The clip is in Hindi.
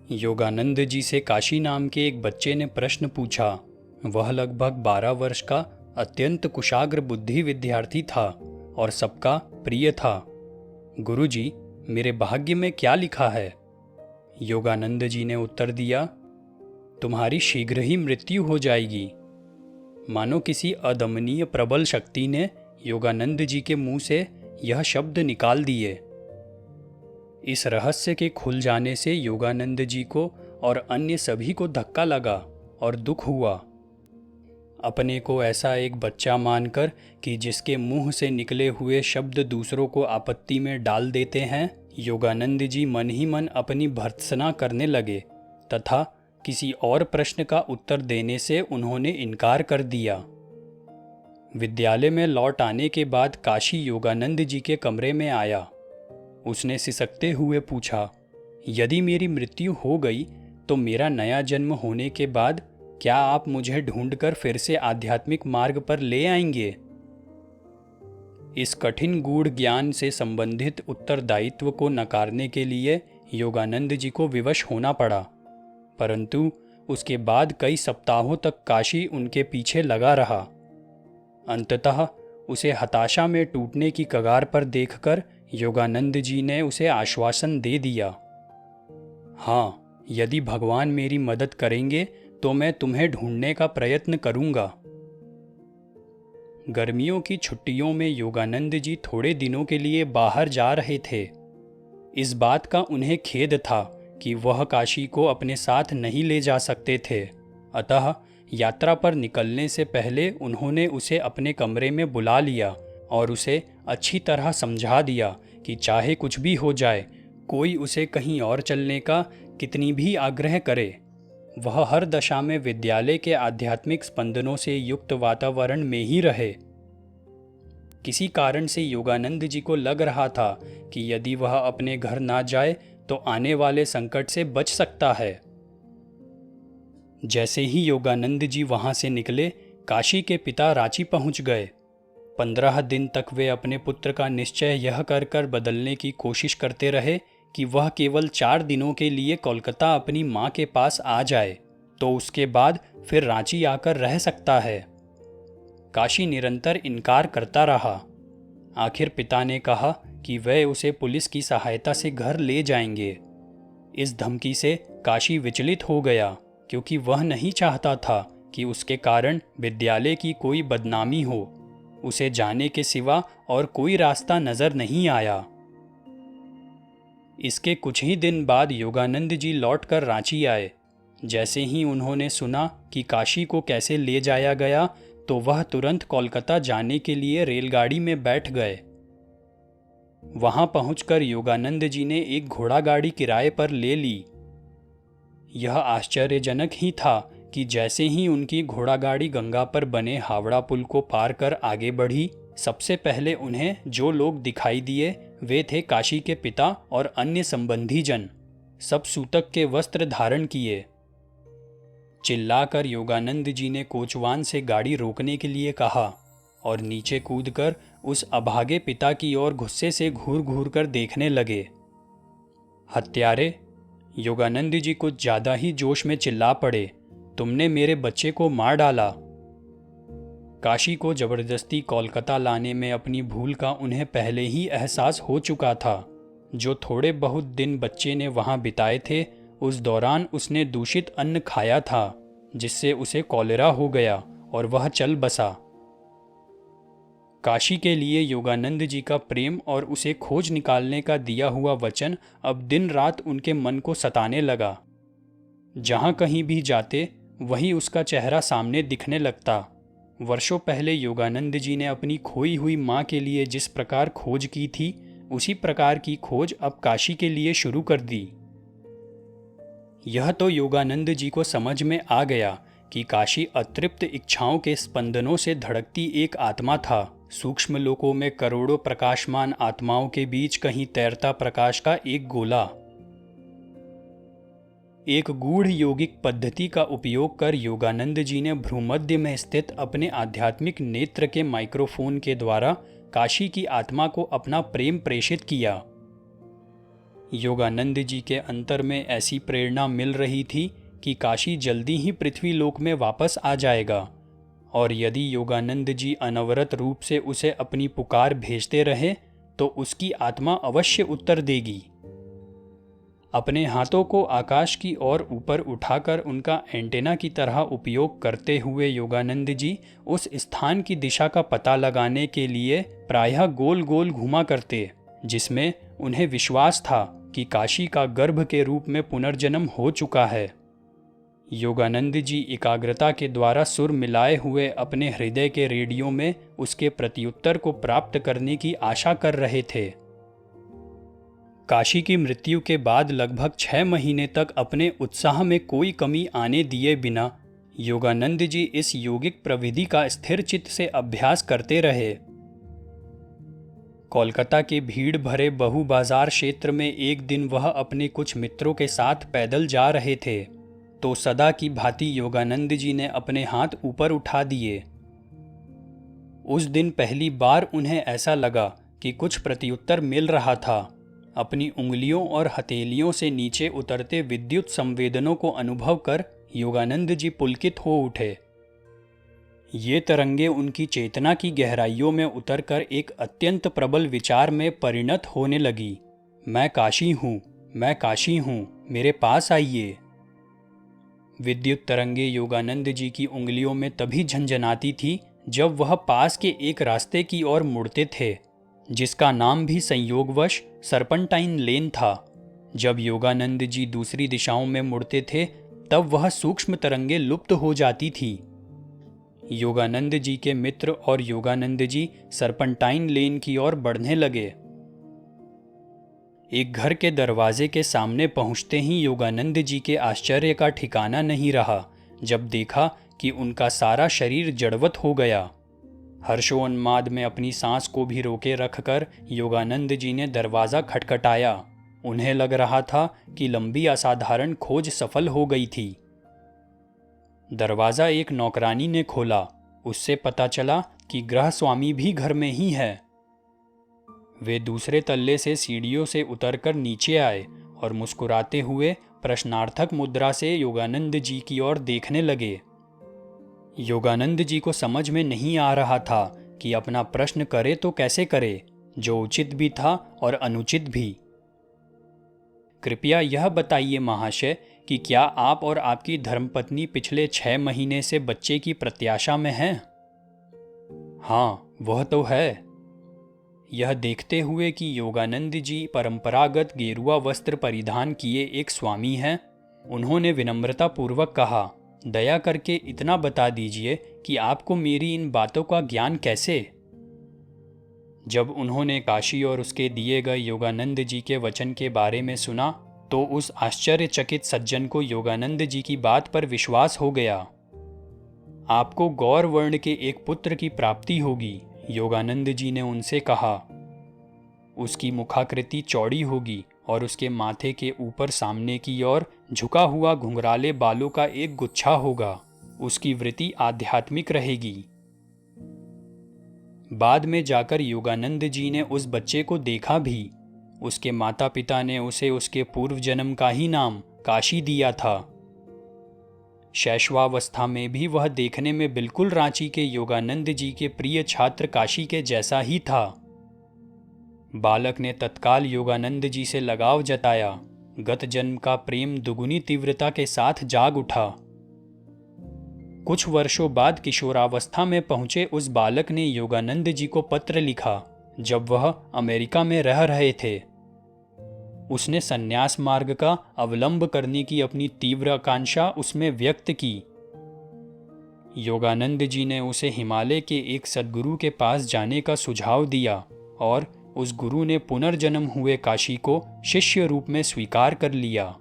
योगानंद जी से काशी नाम के एक बच्चे ने प्रश्न पूछा। वह लगभग 12 वर्ष का अत्यंत कुशाग्र बुद्धि विद्यार्थी था और सबका प्रिय था। गुरुजी, मेरे भाग्य में क्या लिखा है? योगानंद जी ने उत्तर दिया, तुम्हारी शीघ्र ही मृत्यु हो जाएगी। मानो किसी अदमनीय प्रबल शक्ति ने योगानंद जी के मुंह से यह शब्द निकाल दिए। इस रहस्य के खुल जाने से योगानंद जी को और अन्य सभी को धक्का लगा और दुख हुआ। अपने को ऐसा एक बच्चा मानकर कि जिसके मुंह से निकले हुए शब्द दूसरों को आपत्ति में डाल देते हैं, योगानंद जी मन ही मन अपनी भर्त्सना करने लगे तथा किसी और प्रश्न का उत्तर देने से उन्होंने इनकार कर दिया। विद्यालय में लौट आने के बाद काशी योगानंद जी के कमरे में आया। उसने सिसकते हुए पूछा, यदि मेरी मृत्यु हो गई तो मेरा नया जन्म होने के बाद क्या आप मुझे ढूंढकर फिर से आध्यात्मिक मार्ग पर ले आएंगे? इस कठिन गूढ़ ज्ञान से संबंधित उत्तरदायित्व को नकारने के लिए योगानंद जी को विवश होना पड़ा, परंतु उसके बाद कई सप्ताहों तक काशी उनके पीछे लगा रहा। अंततः उसे हताशा में टूटने की कगार पर देखकर योगानंद जी ने उसे आश्वासन दे दिया, हाँ, यदि भगवान मेरी मदद करेंगे तो मैं तुम्हें ढूंढने का प्रयत्न करूंगा। गर्मियों की छुट्टियों में योगानंद जी थोड़े दिनों के लिए बाहर जा रहे थे। इस बात का उन्हें खेद था कि वह काशी को अपने साथ नहीं ले जा सकते थे, अतः यात्रा पर निकलने से पहले उन्होंने उसे अपने कमरे में बुला लिया और उसे अच्छी तरह समझा दिया कि चाहे कुछ भी हो जाए, कोई उसे कहीं और चलने का कितनी भी आग्रह करे, वह हर दशा में विद्यालय के आध्यात्मिक स्पंदनों से युक्त वातावरण में ही रहे। किसी कारण से योगानंद जी को लग रहा था कि यदि वह अपने घर ना जाए तो आने वाले संकट से बच सकता है। जैसे ही योगानंद जी वहां से निकले, काशी के पिता रांची पहुंच गए। 15 दिन तक वे अपने पुत्र का निश्चय यह कर बदलने की कोशिश करते रहे कि वह केवल 4 दिनों के लिए कोलकाता अपनी मां के पास आ जाए, तो उसके बाद फिर रांची आकर रह सकता है। काशी निरंतर इनकार करता रहा। आखिर पिता ने कहा कि वे उसे पुलिस की सहायता से घर ले जाएंगे। इस धमकी से काशी विचलित हो गया, क्योंकि वह नहीं चाहता था कि उसके कारण विद्यालय की कोई बदनामी हो। उसे जाने के सिवा और कोई रास्ता नजर नहीं आया। इसके कुछ ही दिन बाद योगानंद जी लौटकर रांची आए। जैसे ही उन्होंने सुना कि काशी को कैसे ले जाया गया, तो वह तुरंत कोलकाता जाने के लिए रेलगाड़ी में बैठ गए। वहां पहुंचकर योगानंद जी ने एक घोड़ा गाड़ी किराए पर ले ली। यह आश्चर्यजनक ही था कि जैसे ही उनकी घोड़ा गाड़ी गंगा पर बने हावड़ा पुल को पार कर आगे बढ़ी, सबसे पहले उन्हें जो लोग दिखाई दिए वे थे काशी के पिता और अन्य संबंधी जन, सब सूतक के वस्त्र धारण किए। चिल्लाकर योगानंद जी ने कोचवान से गाड़ी रोकने के लिए कहा और नीचे कूदकर उस अभागे पिता की ओर गुस्से से घूर घूर कर देखने लगे। हत्यारे! योगानंद जी कुछ ज्यादा ही जोश में चिल्ला पड़े, तुमने मेरे बच्चे को मार डाला। काशी को जबरदस्ती कोलकाता लाने में अपनी भूल का उन्हें पहले ही एहसास हो चुका था। जो थोड़े बहुत दिन बच्चे ने वहां बिताए थे, उस दौरान उसने दूषित अन्न खाया था, जिससे उसे कॉलेरा हो गया और वह चल बसा। काशी के लिए योगानंद जी का प्रेम और उसे खोज निकालने का दिया हुआ वचन अब दिन रात उनके मन को सताने लगा। जहां कहीं भी जाते वहीं उसका चेहरा सामने दिखने लगता। वर्षों पहले योगानंद जी ने अपनी खोई हुई मां के लिए जिस प्रकार खोज की थी, उसी प्रकार की खोज अब काशी के लिए शुरू कर दी। यह तो योगानंद जी को समझ में आ गया कि काशी अतृप्त इच्छाओं के स्पंदनों से धड़कती एक आत्मा था, सूक्ष्म लोकों में करोड़ों प्रकाशमान आत्माओं के बीच कहीं तैरता प्रकाश का एक गोला। एक गूढ़ योगिक पद्धति का उपयोग कर योगानंद जी ने भ्रूमध्य में स्थित अपने आध्यात्मिक नेत्र के माइक्रोफोन के द्वारा काशी की आत्मा को अपना प्रेम प्रेषित किया। योगानंद जी के अंतर में ऐसी प्रेरणा मिल रही थी कि काशी जल्दी ही पृथ्वी लोक में वापस आ जाएगा, और यदि योगानंद जी अनवरत रूप से उसे अपनी पुकार भेजते रहे तो उसकी आत्मा अवश्य उत्तर देगी। अपने हाथों को आकाश की ओर ऊपर उठाकर उनका एंटेना की तरह उपयोग करते हुए योगानंद जी उस स्थान की दिशा का पता लगाने के लिए प्रायः गोल गोल घूमा करते, जिसमें उन्हें विश्वास था कि काशी का गर्भ के रूप में पुनर्जन्म हो चुका है। योगानंद जी एकाग्रता के द्वारा सुर मिलाए हुए अपने हृदय के रेडियो में उसके प्रत्युत्तर को प्राप्त करने की आशा कर रहे थे। काशी की मृत्यु के बाद लगभग 6 महीने तक अपने उत्साह में कोई कमी आने दिए बिना योगानंद जी इस योगिक प्रविधि का स्थिर चित्त से अभ्यास करते रहे। कोलकाता के भीड़ भरे बहु बाजार क्षेत्र में एक दिन वह अपने कुछ मित्रों के साथ पैदल जा रहे थे, तो सदा की भांति योगानंद जी ने अपने हाथ ऊपर उठा दिए। उस दिन पहली बार उन्हें ऐसा लगा कि कुछ प्रत्युत्तर मिल रहा था। अपनी उंगलियों और हथेलियों से नीचे उतरते विद्युत संवेदनों को अनुभव कर योगानंद जी पुलकित हो उठे। ये तरंगे उनकी चेतना की गहराइयों में उतरकर एक अत्यंत प्रबल विचार में परिणत होने लगी। मैं काशी हूँ, मैं काशी हूँ, मेरे पास आइए। विद्युत तरंगे योगानंद जी की उंगलियों में तभी झंझनाती थी जब वह पास के एक रास्ते की ओर मुड़ते थे, जिसका नाम भी संयोगवश सर्पेंटाइन लेन था। जब योगानंद जी दूसरी दिशाओं में मुड़ते थे तब वह सूक्ष्म तरंगे लुप्त हो जाती थी। योगानंद जी के मित्र और योगानंद जी सर्पेंटाइन लेन की ओर बढ़ने लगे। एक घर के दरवाजे के सामने पहुंचते ही योगानंद जी के आश्चर्य का ठिकाना नहीं रहा जब देखा कि उनका सारा शरीर जड़वत हो गया। हर्षोन्माद में अपनी सांस को भी रोके रखकर योगानंद जी ने दरवाज़ा खटखटाया। उन्हें लग रहा था कि लंबी असाधारण खोज सफल हो गई थी। दरवाज़ा एक नौकरानी ने खोला। उससे पता चला कि गृह स्वामी भी घर में ही है। वे दूसरे तल्ले से सीढ़ियों से उतरकर नीचे आए और मुस्कुराते हुए प्रश्नार्थक मुद्रा से योगानंद जी की ओर देखने लगे। योगानंद जी को समझ में नहीं आ रहा था कि अपना प्रश्न करे तो कैसे करे, जो उचित भी था और अनुचित भी। कृपया यह बताइए महाशय कि क्या आप और आपकी धर्मपत्नी पिछले 6 महीने से बच्चे की प्रत्याशा में हैं? हाँ, वह तो है। यह देखते हुए कि योगानंद जी परंपरागत गेरुआ वस्त्र परिधान किए एक स्वामी हैं, उन्होंने विनम्रतापूर्वक कहा, दया करके इतना बता दीजिए कि आपको मेरी इन बातों का ज्ञान कैसे? जब उन्होंने काशी और उसके दिए गए योगानंद जी के वचन के बारे में सुना तो उस आश्चर्यचकित सज्जन को योगानंद जी की बात पर विश्वास हो गया। आपको गौर वर्ण के एक पुत्र की प्राप्ति होगी, योगानंद जी ने उनसे कहा। उसकी मुखाकृति चौड़ी होगी और उसके माथे के ऊपर सामने की ओर झुका हुआ घुंघराले बालों का एक गुच्छा होगा। उसकी वृत्ति आध्यात्मिक रहेगी। बाद में जाकर योगानंद जी ने उस बच्चे को देखा भी। उसके माता पिता ने उसे उसके पूर्व जन्म का ही नाम काशी दिया था। शैशवावस्था में भी वह देखने में बिल्कुल रांची के योगानंद जी के प्रिय छात्र काशी के जैसा ही था। बालक ने तत्काल योगानंद जी से लगाव जताया। गत जन्म का प्रेम दुगुनी तीव्रता के साथ जाग उठा। कुछ वर्षों बाद किशोरावस्था में पहुंचे उस बालक ने योगानंद जी को पत्र लिखा जब वह अमेरिका में रह रहे थे। उसने संन्यास मार्ग का अवलंब करने की अपनी तीव्र आकांक्षा उसमें व्यक्त की। योगानंद जी ने उसे हिमालय के एक सद्गुरु के पास जाने का सुझाव दिया और उस गुरु ने पुनर्जन्म हुए काशी को शिष्य रूप में स्वीकार कर लिया।